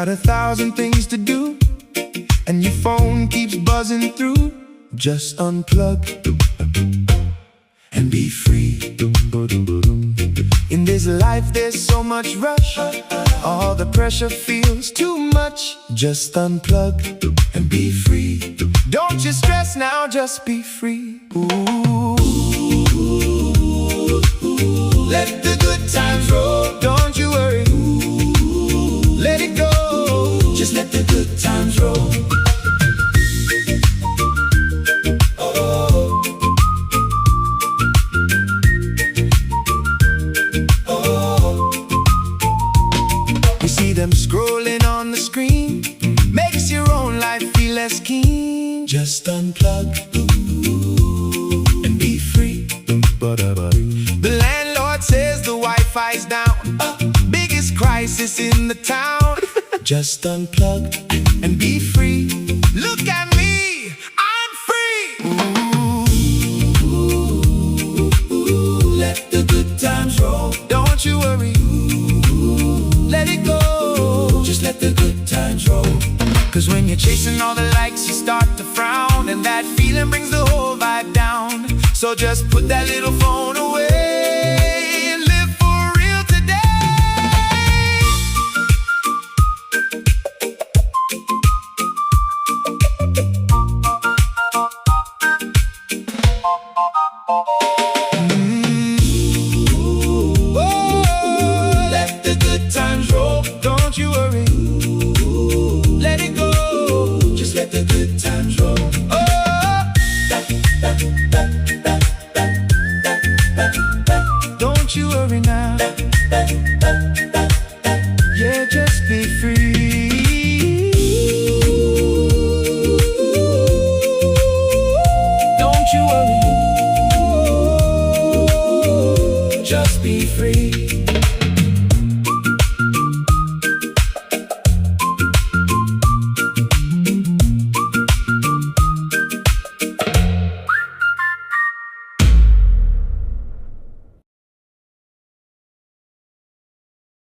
got 1,000 things to do, and your phone keeps buzzing through. Just unplug and be free. In this life there's so much rush, all the pressure feels too much. Just unplug and be free. Don't you stress now, just be free. Ooh. Let the good times roll. Don't you worry. Let it go. Just let the good times roll. Them scrolling on the screen makes your own life feel less keen. Just unplug and be free. The landlord says the Wi-Fi's down, biggest crisis in the town. Just unplug and be free. Look at me, I'm free. Ooh, let the good times roll. Don't you worry, let it go. Just let the good times roll. Cause when you're chasing all the likes, you start to frown, and that feeling brings the whole vibe down. So just put that little phone away and live for real today. Oh, let the good times roll. Don't you worry, let it go. Just let the good times roll. Oh, don't you worry now. Yeah, just be free.